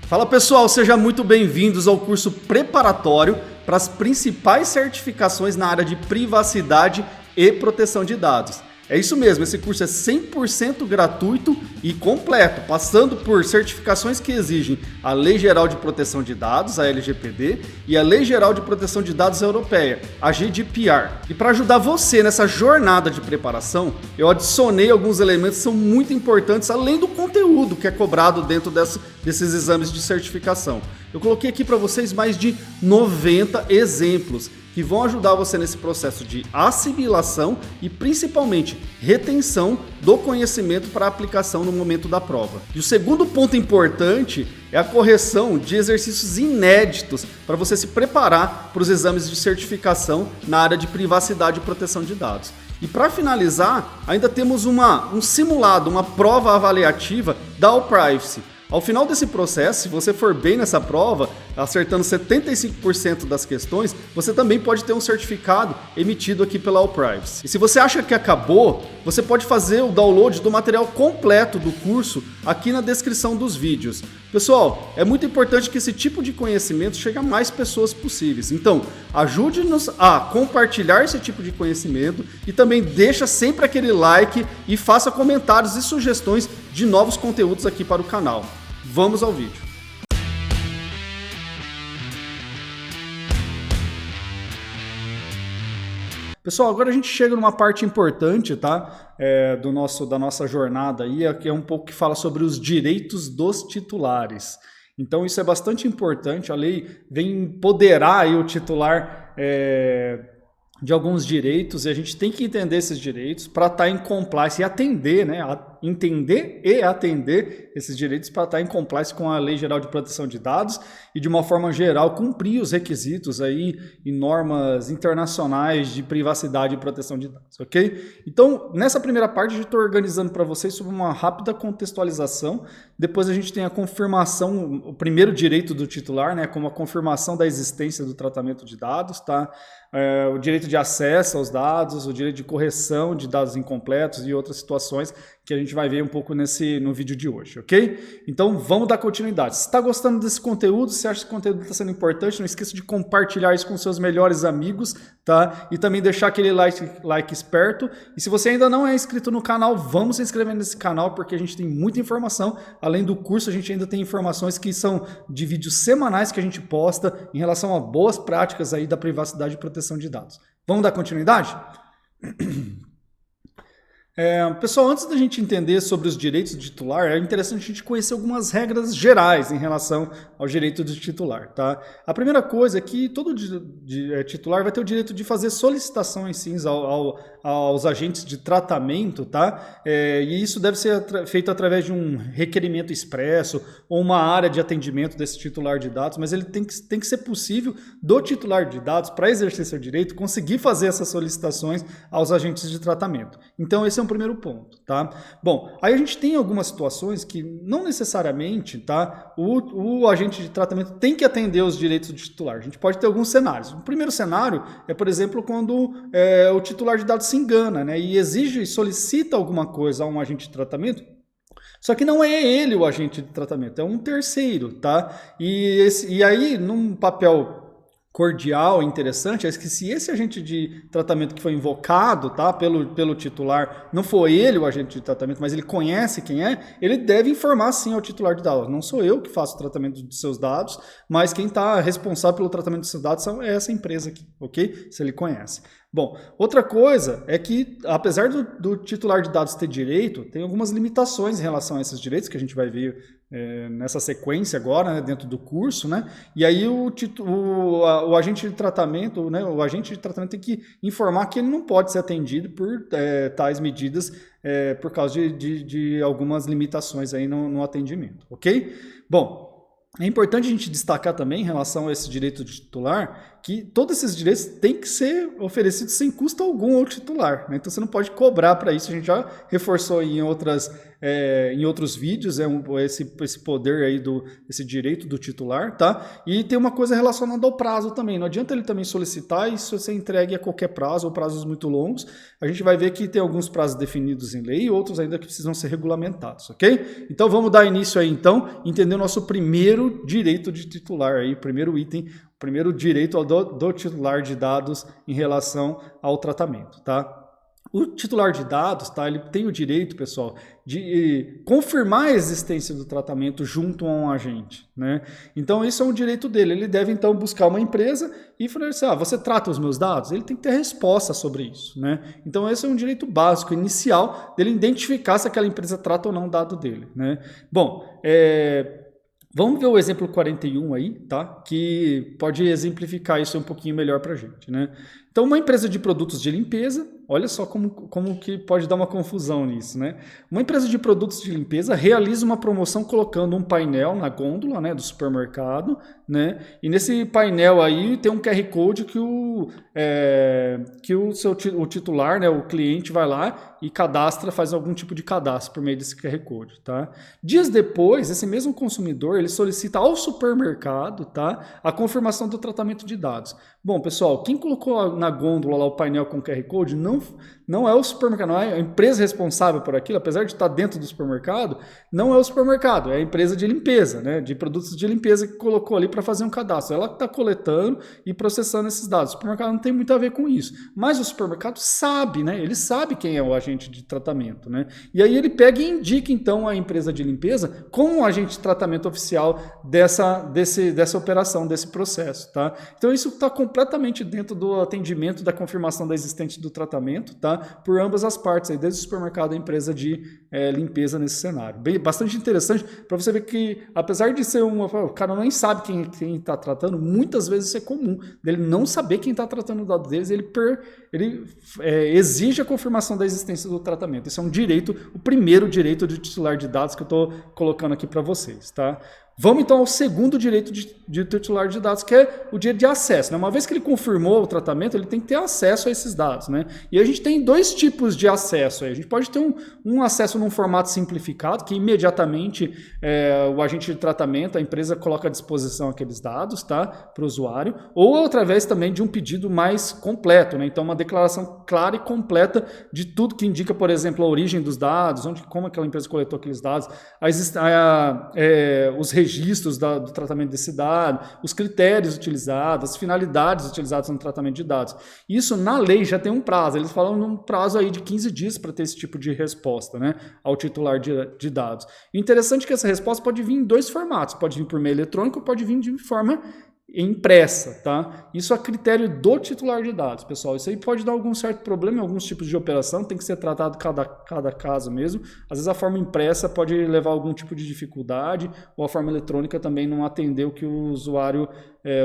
Fala pessoal, sejam muito bem-vindos ao curso preparatório para as principais certificações na área de privacidade e proteção de dados. É isso mesmo, esse curso é 100% gratuito e completo, passando por certificações que exigem a Lei Geral de Proteção de Dados, a LGPD, e a Lei Geral de Proteção de Dados Europeia, a GDPR. E para ajudar você nessa jornada de preparação, eu adicionei alguns elementos que são muito importantes, além do conteúdo que é cobrado dentro desses exames de certificação. Eu coloquei aqui para vocês mais de 90 exemplos que vão ajudar você nesse processo de assimilação e principalmente retenção do conhecimento para aplicação no momento da prova. E o segundo ponto importante é a correção de exercícios inéditos para você se preparar para os exames de certificação na área de privacidade e proteção de dados. E para finalizar, ainda temos um simulado, uma prova avaliativa da All Privacy. Ao final desse processo, se você for bem nessa prova, acertando 75% das questões, você também pode ter um certificado emitido aqui pela All Privacy. E se você acha que acabou, você pode fazer o download do material completo do curso aqui na descrição dos vídeos. Pessoal, é muito importante que esse tipo de conhecimento chegue a mais pessoas possíveis. Então, ajude-nos a compartilhar esse tipo de conhecimento e também deixa sempre aquele like e faça comentários e sugestões de novos conteúdos aqui para o canal. Vamos ao vídeo. Pessoal, agora a gente chega numa parte importante, tá? Da nossa jornada aí, que é um pouco que fala sobre os direitos dos titulares. Então isso é bastante importante, a lei vem empoderar aí o titular de alguns direitos e a gente tem que entender esses direitos para estar em compliance e atender, né? Entender e atender esses direitos para estar em compliance com a Lei Geral de Proteção de Dados e de uma forma geral cumprir os requisitos aí e normas internacionais de privacidade e proteção de dados, ok? Então, nessa primeira parte eu estou organizando para vocês sobre uma rápida contextualização, depois a gente tem a confirmação, o primeiro direito do titular, né? Como a confirmação da existência do tratamento de dados, tá? O direito de acesso aos dados, o direito de correção de dados incompletos e outras situações que a gente vai ver um pouco no vídeo de hoje, ok? Então vamos dar continuidade. Se está gostando desse conteúdo, se acha que esse conteúdo está sendo importante, não esqueça de compartilhar isso com seus melhores amigos, tá? E também deixar aquele like esperto. E se você ainda não é inscrito no canal, vamos se inscrever nesse canal porque a gente tem muita informação. Além do curso, a gente ainda tem informações que são de vídeos semanais que a gente posta em relação a boas práticas aí da privacidade e proteção de dados. Vamos dar continuidade? Pessoal, antes da gente entender sobre os direitos do titular, é interessante a gente conhecer algumas regras gerais em relação ao direito do titular, tá? A primeira coisa é que todo titular vai ter o direito de fazer solicitações sim aos agentes de tratamento, tá? E isso deve ser feito através de um requerimento expresso ou uma área de atendimento desse titular de dados, mas ele tem que ser possível do titular de dados, para exercer seu direito, conseguir fazer essas solicitações aos agentes de tratamento. Então esse é um primeiro ponto, tá? Bom, aí a gente tem algumas situações que não necessariamente, tá? O agente de tratamento tem que atender os direitos do titular. A gente pode ter alguns cenários. O primeiro cenário é, por exemplo, quando o titular de dados se engana, né? E exige e solicita alguma coisa a um agente de tratamento. Só que não é ele o agente de tratamento, é um terceiro, tá? E aí, num papel cordial, interessante, é que se esse agente de tratamento que foi invocado, tá, pelo titular, não foi ele o agente de tratamento, mas ele conhece quem é, ele deve informar sim ao titular de dados. Não sou eu que faço o tratamento de seus dados, mas quem está responsável pelo tratamento de seus dados é essa empresa aqui, ok? Se ele conhece. Bom, outra coisa é que, apesar do titular de dados ter direito, tem algumas limitações em relação a esses direitos, que a gente vai ver nessa sequência agora, né, dentro do curso, né? E aí o agente de tratamento, né, o agente de tratamento tem que informar que ele não pode ser atendido por tais medidas por causa de algumas limitações aí no atendimento, ok? Bom, é importante a gente destacar também, em relação a esse direito de titular, que todos esses direitos têm que ser oferecidos sem custo algum ao titular, né? Então você não pode cobrar para isso, a gente já reforçou aí em outros vídeos, esse poder aí esse direito do titular, tá? E tem uma coisa relacionada ao prazo também, não adianta ele também solicitar e se você entregue a qualquer prazo ou prazos muito longos, a gente vai ver que tem alguns prazos definidos em lei e outros ainda que precisam ser regulamentados, ok? Então vamos dar início aí então, entender o nosso primeiro direito de titular aí, primeiro item, primeiro direito do titular de dados em relação ao tratamento, tá? O titular de dados, tá? Ele tem o direito, pessoal, de confirmar a existência do tratamento junto a um agente, né? Então, isso é um direito dele. Ele deve, então, buscar uma empresa e falar assim, você trata os meus dados? Ele tem que ter resposta sobre isso, né? Então, esse é um direito básico, inicial, dele identificar se aquela empresa trata ou não o dado dele, né? Bom, vamos ver o exemplo 41 aí, tá? Que pode exemplificar isso um pouquinho melhor para a gente, né? Então, uma empresa de produtos de limpeza, olha só como que pode dar uma confusão nisso, né? Uma empresa de produtos de limpeza realiza uma promoção colocando um painel na gôndola, né, do supermercado, né? E nesse painel aí tem um QR Code que o titular, né, o cliente vai lá e faz algum tipo de cadastro por meio desse QR Code, tá? Dias depois, esse mesmo consumidor, ele solicita ao supermercado, tá, a confirmação do tratamento de dados. Bom, pessoal, quem colocou na gôndola lá o painel com QR Code não é o supermercado, não é a empresa responsável por aquilo, apesar de estar dentro do supermercado, não é o supermercado, é a empresa de limpeza, né, de produtos de limpeza que colocou ali para fazer um cadastro. Ela está coletando e processando esses dados. O supermercado não tem muito a ver com isso, mas o supermercado sabe, né, ele sabe quem é o agente de tratamento, né, e aí ele pega e indica então a empresa de limpeza como um agente de tratamento oficial dessa operação, desse processo, tá? Então isso está completamente dentro do atendimento da confirmação da existência do tratamento, tá? Por ambas as partes, aí, desde o supermercado e a empresa de limpeza nesse cenário. Bastante interessante para você ver que, apesar de ser o cara nem sabe quem está tratando, muitas vezes isso é comum, dele não saber quem está tratando o dado deles, ele exige a confirmação da existência do tratamento. Isso é um direito, o primeiro direito de titular de dados que eu estou colocando aqui para vocês, tá? Vamos então ao segundo direito de titular de dados, que é o direito de acesso, né? Uma vez que ele confirmou o tratamento, ele tem que ter acesso a esses dados, né? E a gente tem dois tipos de acesso aí. A gente pode ter um acesso num formato simplificado, que imediatamente o agente de tratamento, a empresa coloca à disposição aqueles dados, tá? Para o usuário, ou através também de um pedido mais completo, né? Então, uma declaração clara e completa de tudo que indica, por exemplo, a origem dos dados, como aquela empresa coletou aqueles dados, os registros do tratamento desse dado, os critérios utilizados, as finalidades utilizadas no tratamento de dados. Isso na lei já tem um prazo, eles falam num prazo aí de 15 dias para ter esse tipo de resposta, né, ao titular de dados. O interessante é que essa resposta pode vir em dois formatos, pode vir por meio eletrônico, pode vir de forma impressa, tá? Isso a critério do titular de dados, pessoal. Isso aí pode dar algum certo problema em alguns tipos de operação, tem que ser tratado cada caso mesmo. Às vezes a forma impressa pode levar a algum tipo de dificuldade, ou a forma eletrônica também não atender o que o usuário,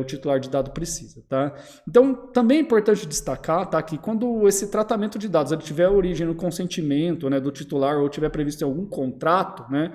o titular de dado precisa, tá? Então, também é importante destacar, tá, que quando esse tratamento de dados ele tiver origem no consentimento, né, do titular ou tiver previsto em algum contrato, né,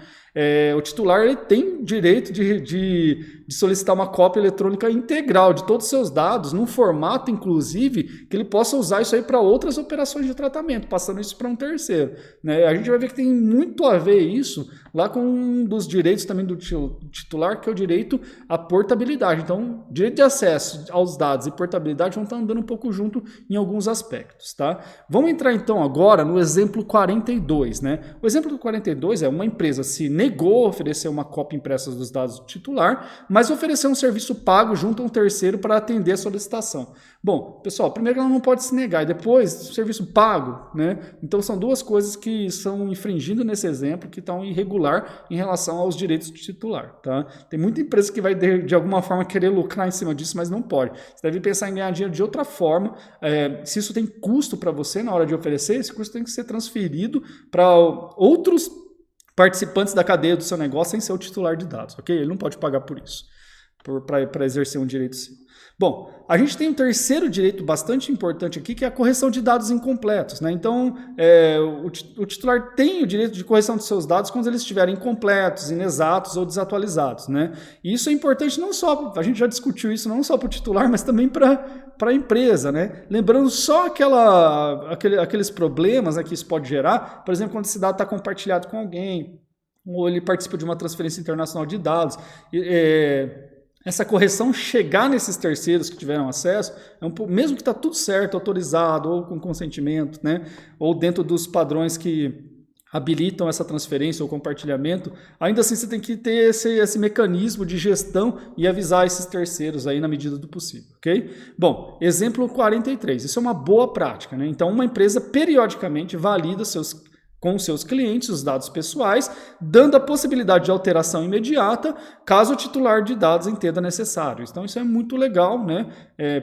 o titular ele tem direito de solicitar uma cópia eletrônica integral de todos os seus dados, num formato, inclusive, que ele possa usar isso aí para outras operações de tratamento, passando isso para um terceiro, né? A gente vai ver que tem muito a ver isso lá com um dos direitos também do titular, que é o direito à portabilidade. Então, direito de acesso aos dados e portabilidade vão estar andando um pouco junto em alguns aspectos, tá? Vamos entrar então agora no exemplo 42, né? O exemplo do 42 é uma empresa se negou a oferecer uma cópia impressa dos dados do titular, mas ofereceu um serviço pago junto a um terceiro para atender a solicitação. Bom, pessoal, primeiro ela não pode se negar, e depois, serviço pago, né? Então são duas coisas que estão infringindo nesse exemplo, que estão irregular em relação aos direitos do titular, tá? Tem muita empresa que vai de alguma forma querer lucrar em cima disso, mas não pode. Você deve pensar em ganhar dinheiro de outra forma. Se isso tem custo para você na hora de oferecer, esse custo tem que ser transferido para outros participantes da cadeia do seu negócio sem ser o titular de dados, ok? Ele não pode pagar por isso. para exercer um direito seu. Bom, a gente tem um terceiro direito bastante importante aqui, que é a correção de dados incompletos, né? Então, o titular tem o direito de correção de seus dados quando eles estiverem incompletos, inexatos ou desatualizados, né? E isso é importante não só, a gente já discutiu isso não só para o titular, mas também para a empresa, né? Lembrando só aqueles problemas, né, que isso pode gerar, por exemplo, quando esse dado está compartilhado com alguém, ou ele participa de uma transferência internacional de dados. Essa correção chegar nesses terceiros que tiveram acesso, mesmo que está tudo certo, autorizado, ou com consentimento, né, ou dentro dos padrões que habilitam essa transferência ou compartilhamento, ainda assim você tem que ter esse mecanismo de gestão e avisar esses terceiros aí na medida do possível, ok? Bom, exemplo 43, isso é uma boa prática, né? Então uma empresa periodicamente valida com seus clientes os dados pessoais, dando a possibilidade de alteração imediata, caso o titular de dados entenda necessário. Então isso é muito legal, né?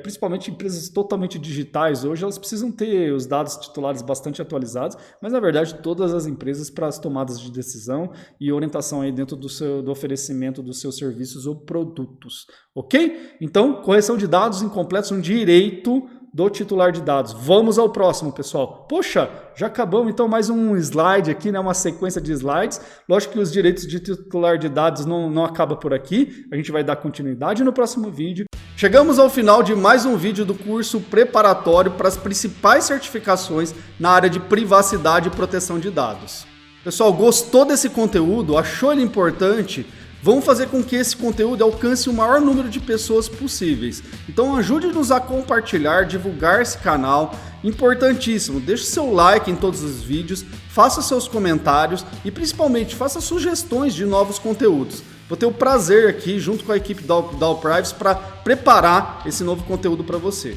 Principalmente empresas totalmente digitais hoje, elas precisam ter os dados titulares bastante atualizados, mas na verdade todas as empresas para as tomadas de decisão e orientação aí dentro do oferecimento dos seus serviços ou produtos, ok? Então, correção de dados incompletos, um direito do titular de dados. Vamos ao próximo, pessoal. Poxa, já acabamos então mais um slide aqui, né? Uma sequência de slides. Lógico que os direitos de titular de dados não acabam por aqui. A gente vai dar continuidade no próximo vídeo. Chegamos ao final de mais um vídeo do curso preparatório para as principais certificações na área de privacidade e proteção de dados. Pessoal, gostou desse conteúdo? Achou ele importante? Vamos fazer com que esse conteúdo alcance o maior número de pessoas possíveis. Então ajude-nos a compartilhar, divulgar esse canal. Importantíssimo, deixe seu like em todos os vídeos, faça seus comentários e principalmente faça sugestões de novos conteúdos. Vou ter o prazer aqui, junto com a equipe da All Privacy, para preparar esse novo conteúdo para você.